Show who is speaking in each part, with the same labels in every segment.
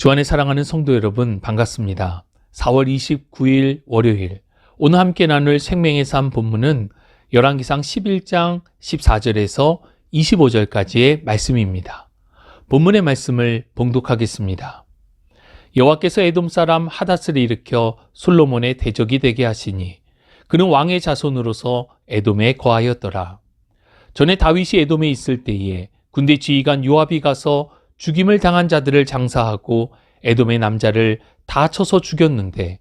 Speaker 1: 주 안에 사랑하는 성도 여러분, 반갑습니다. 4월 29일 월요일, 오늘 함께 나눌 생명의 삶 본문은 열왕기상 11장 14절에서 25절까지의 말씀입니다. 본문의 말씀을 봉독하겠습니다. 여호와께서 에돔 사람 하닷을 일으켜 솔로몬의 대적이 되게 하시니 그는 왕의 자손으로서 에돔에 거하였더라. 전에 다윗이 에돔에 있을 때에 군대 지휘관 요압이 가서 죽임을 당한 자들을 장사하고 에돔의 남자를 다 쳐서 죽였는데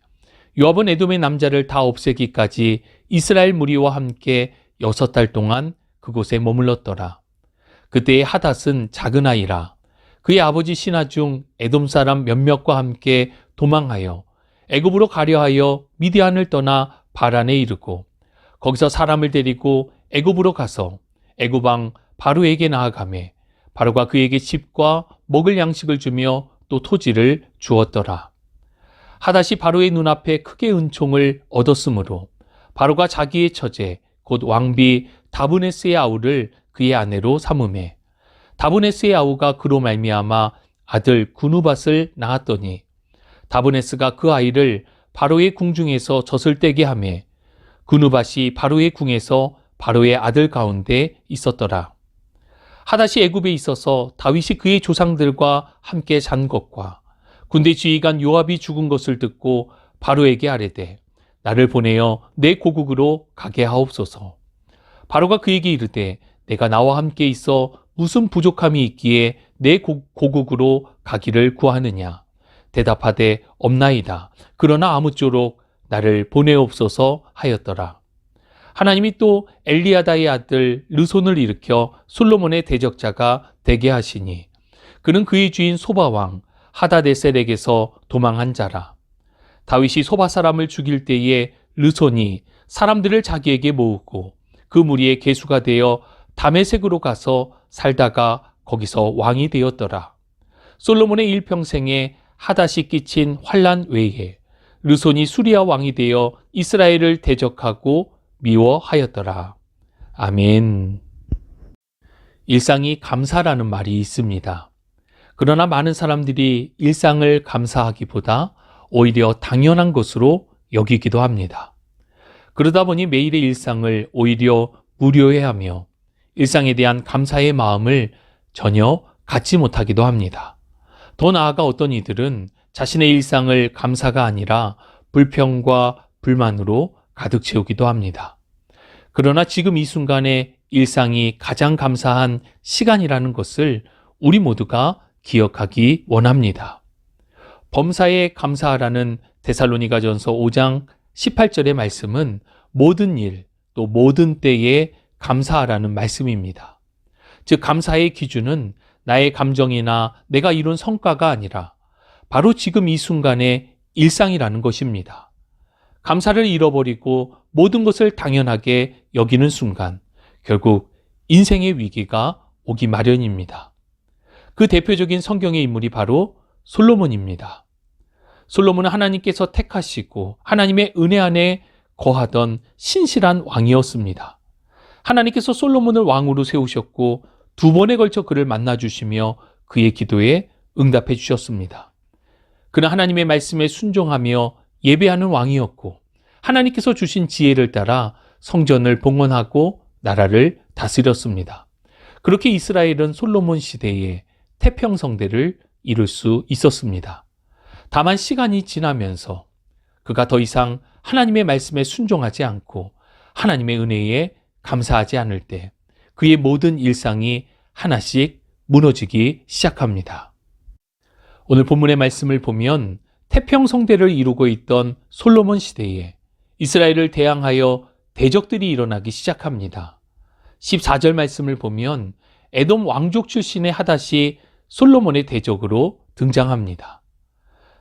Speaker 1: 요압은 에돔의 남자를 다 없애기까지 이스라엘 무리와 함께 6달 동안 그곳에 머물렀더라. 그때의 하닷은 작은 아이라 그의 아버지 신하 중 에돔 사람 몇몇과 함께 도망하여 애굽으로 가려 하여 미디안을 떠나 바란에 이르고 거기서 사람을 데리고 애굽으로 가서 애굽 왕 바로에게 나아가매 바로가 그에게 집과 먹을 양식을 주며 또 토지를 주었더라. 하닷이 바로의 눈앞에 크게 은총을 얻었으므로 바로가 자기의 처제 곧 왕비 다브네스의 아우를 그의 아내로 삼으매 다브네스의 아우가 그로 말미암아 아들 구누밧을 낳았더니 다브네스가 그 아이를 바로의 궁중에서 젖을 떼게 하매 구누밧이 바로의 궁에서 바로의 아들 가운데 있었더라. 하닷이 애굽에 있어서 다윗이 그의 조상들과 함께 잔 것과 군대 지휘관 요압이 죽은 것을 듣고 바로에게 아뢰되 나를 보내어 내 고국으로 가게 하옵소서. 바로가 그에게 이르되 내가 나와 함께 있어 무슨 부족함이 있기에 내 고국으로 가기를 구하느냐. 대답하되 없나이다. 그러나 아무쪼록 나를 보내옵소서 하였더라. 하나님이 또 엘리야다의 아들 르손을 일으켜 솔로몬의 대적자가 되게 하시니 그는 그의 주인 소바왕 하다데셀에게서 도망한 자라. 다윗이 소바 사람을 죽일 때에 르손이 사람들을 자기에게 모으고 그 무리의 계수가 되어 다메섹으로 가서 살다가 거기서 왕이 되었더라. 솔로몬의 일평생에 하닷이 끼친 환난 외에 르손이 수리아 왕이 되어 이스라엘을 대적하고 미워하였더라. 아멘. 일상이 감사라는 말이 있습니다. 그러나 많은 사람들이 일상을 감사하기보다 오히려 당연한 것으로 여기기도 합니다. 그러다 보니 매일의 일상을 오히려 무료해하며 일상에 대한 감사의 마음을 전혀 갖지 못하기도 합니다. 더 나아가 어떤 이들은 자신의 일상을 감사가 아니라 불평과 불만으로 가득 채우기도 합니다. 그러나 지금 이 순간에 일상이 가장 감사한 시간이라는 것을 우리 모두가 기억하기 원합니다. 범사에 감사하라는 데살로니가전서 5장 18절의 말씀은 모든 일, 또 모든 때에 감사하라는 말씀입니다. 즉 감사의 기준은 나의 감정이나 내가 이룬 성과가 아니라 바로 지금 이 순간의 일상이라는 것입니다. 감사를 잃어버리고 모든 것을 당연하게 여기는 순간 결국 인생의 위기가 오기 마련입니다. 그 대표적인 성경의 인물이 바로 솔로몬입니다. 솔로몬은 하나님께서 택하시고 하나님의 은혜 안에 거하던 신실한 왕이었습니다. 하나님께서 솔로몬을 왕으로 세우셨고 2번에 걸쳐 그를 만나주시며 그의 기도에 응답해 주셨습니다. 그는 하나님의 말씀에 순종하며 예배하는 왕이었고 하나님께서 주신 지혜를 따라 성전을 봉헌하고 나라를 다스렸습니다. 그렇게 이스라엘은 솔로몬 시대에 태평성대를 이룰 수 있었습니다. 다만 시간이 지나면서 그가 더 이상 하나님의 말씀에 순종하지 않고 하나님의 은혜에 감사하지 않을 때 그의 모든 일상이 하나씩 무너지기 시작합니다. 오늘 본문의 말씀을 보면 태평성대를 이루고 있던 솔로몬 시대에 이스라엘을 대항하여 대적들이 일어나기 시작합니다. 14절 말씀을 보면 에돔 왕족 출신의 하닷이 솔로몬의 대적으로 등장합니다.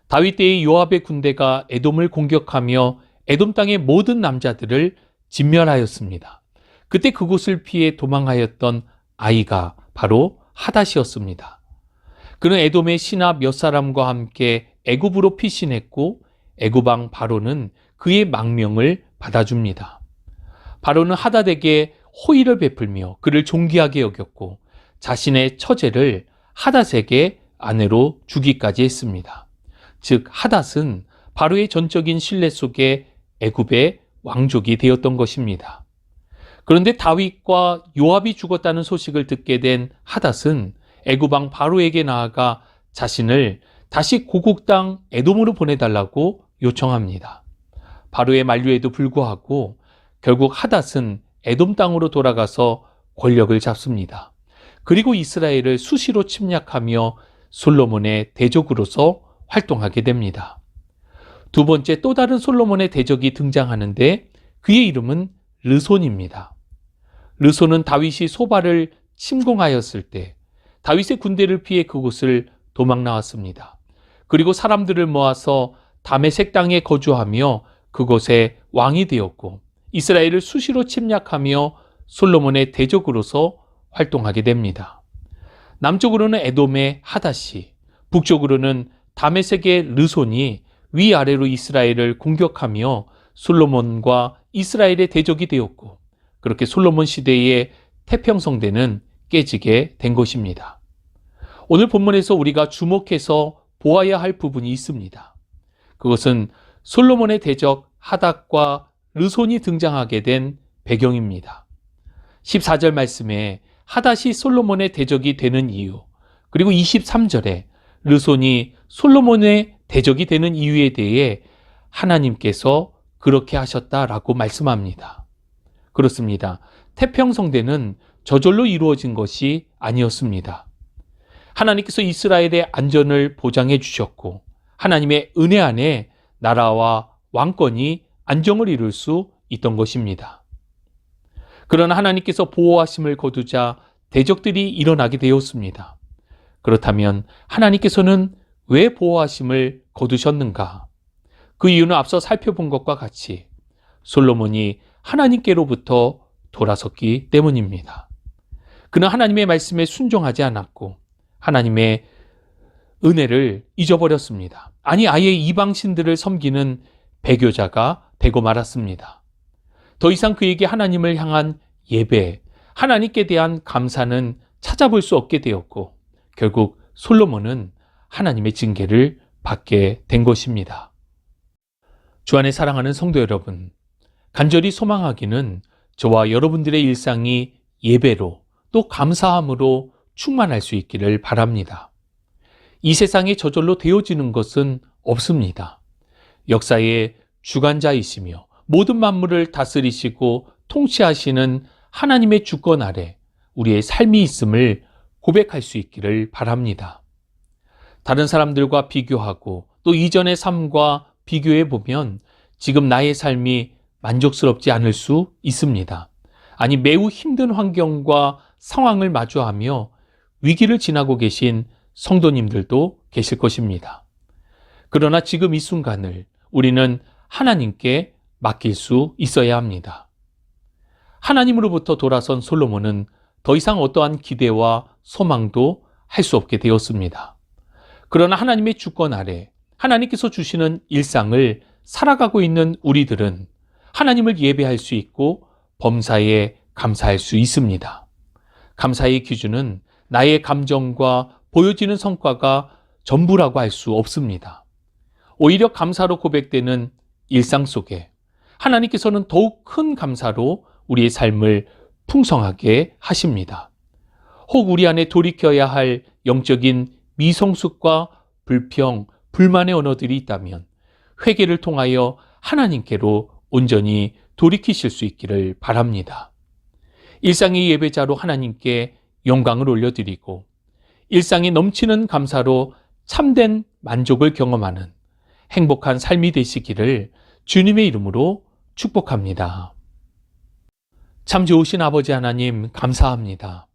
Speaker 1: 다윗 때의 요압의 군대가 에돔을 공격하며 에돔 땅의 모든 남자들을 진멸하였습니다. 그때 그곳을 피해 도망하였던 아이가 바로 하닷이었습니다. 그는 에돔의 신하 몇 사람과 함께 애굽으로 피신했고 애굽 왕 바로는 그의 망명을 받아줍니다. 바로는 하닷에게 호의를 베풀며 그를 존귀하게 여겼고 자신의 처제를 하닷에게 아내로 주기까지 했습니다. 즉 하닷은 바로의 전적인 신뢰 속에 애굽의 왕족이 되었던 것입니다. 그런데 다윗과 요압이 죽었다는 소식을 듣게 된 하닷은 애굽 왕 바로에게 나아가 자신을 다시 고국 땅 에돔으로 보내달라고 요청합니다. 바로의 만류에도 불구하고 결국 하닷은 에돔 땅으로 돌아가서 권력을 잡습니다. 그리고 이스라엘을 수시로 침략하며 솔로몬의 대적으로서 활동하게 됩니다. 두 번째 또 다른 솔로몬의 대적이 등장하는데 그의 이름은 르손입니다. 르손은 다윗이 소바를 침공하였을 때 다윗의 군대를 피해 그곳을 도망 나왔습니다. 그리고 사람들을 모아서 다메섹 땅에 거주하며 그곳에 왕이 되었고 이스라엘을 수시로 침략하며 솔로몬의 대적으로서 활동하게 됩니다. 남쪽으로는 에돔의 하닷이, 북쪽으로는 다메섹의 르손이 위아래로 이스라엘을 공격하며 솔로몬과 이스라엘의 대적이 되었고 그렇게 솔로몬 시대의 태평성대는 깨지게 된 것입니다. 오늘 본문에서 우리가 주목해서 보아야 할 부분이 있습니다. 그것은 솔로몬의 대적 하닷과 르손이 등장하게 된 배경입니다. 14절 말씀에 하닷이 솔로몬의 대적이 되는 이유, 그리고 23절에 르손이 솔로몬의 대적이 되는 이유에 대해 하나님께서 그렇게 하셨다라고 말씀합니다. 그렇습니다. 태평성대는 저절로 이루어진 것이 아니었습니다. 하나님께서 이스라엘의 안전을 보장해 주셨고 하나님의 은혜 안에 나라와 왕권이 안정을 이룰 수 있던 것입니다. 그러나 하나님께서 보호하심을 거두자 대적들이 일어나게 되었습니다. 그렇다면 하나님께서는 왜 보호하심을 거두셨는가? 그 이유는 앞서 살펴본 것과 같이 솔로몬이 하나님께로부터 돌아섰기 때문입니다. 그는 하나님의 말씀에 순종하지 않았고 하나님의 은혜를 잊어버렸습니다. 아니 아예 이방신들을 섬기는 배교자가 되고 말았습니다. 더 이상 그에게 하나님을 향한 예배, 하나님께 대한 감사는 찾아볼 수 없게 되었고 결국 솔로몬은 하나님의 징계를 받게 된 것입니다. 주 안에 사랑하는 성도 여러분, 간절히 소망하기는 저와 여러분들의 일상이 예배로 또 감사함으로 충만할 수 있기를 바랍니다. 이 세상에 저절로 되어지는 것은 없습니다. 역사의 주관자이시며 모든 만물을 다스리시고 통치하시는 하나님의 주권 아래 우리의 삶이 있음을 고백할 수 있기를 바랍니다. 다른 사람들과 비교하고 또 이전의 삶과 비교해 보면 지금 나의 삶이 만족스럽지 않을 수 있습니다. 아니 매우 힘든 환경과 상황을 마주하며 위기를 지나고 계신 성도님들도 계실 것입니다. 그러나 지금 이 순간을 우리는 하나님께 맡길 수 있어야 합니다. 하나님으로부터 돌아선 솔로몬은 더 이상 어떠한 기대와 소망도 할 수 없게 되었습니다. 그러나 하나님의 주권 아래 하나님께서 주시는 일상을 살아가고 있는 우리들은 하나님을 예배할 수 있고 범사에 감사할 수 있습니다. 감사의 기준은 나의 감정과 보여지는 성과가 전부라고 할 수 없습니다. 오히려 감사로 고백되는 일상 속에 하나님께서는 더욱 큰 감사로 우리의 삶을 풍성하게 하십니다. 혹 우리 안에 돌이켜야 할 영적인 미성숙과 불평, 불만의 언어들이 있다면 회개를 통하여 하나님께로 온전히 돌이키실 수 있기를 바랍니다. 일상의 예배자로 하나님께 영광을 올려드리고 일상이 넘치는 감사로 참된 만족을 경험하는 행복한 삶이 되시기를 주님의 이름으로 축복합니다. 참 좋으신 아버지 하나님 감사합니다.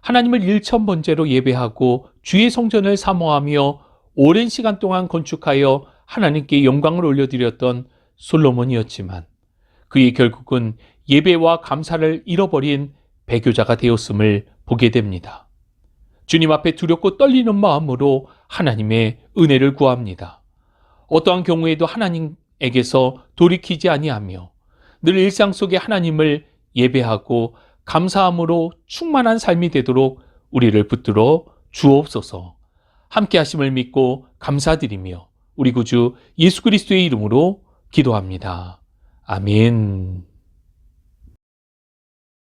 Speaker 1: 하나님을 일천번째로 예배하고 주의 성전을 사모하며 오랜 시간 동안 건축하여 하나님께 영광을 올려드렸던 솔로몬이었지만 그의 결국은 예배와 감사를 잃어버린 배교자가 되었음을 보게 됩니다. 주님 앞에 두렵고 떨리는 마음으로 하나님의 은혜를 구합니다. 어떠한 경우에도 하나님에게서 돌이키지 아니하며 늘 일상 속에 하나님을 예배하고 감사함으로 충만한 삶이 되도록 우리를 붙들어 주옵소서. 함께 하심을 믿고 감사드리며 우리 구주 예수 그리스도의 이름으로 기도합니다. 아멘.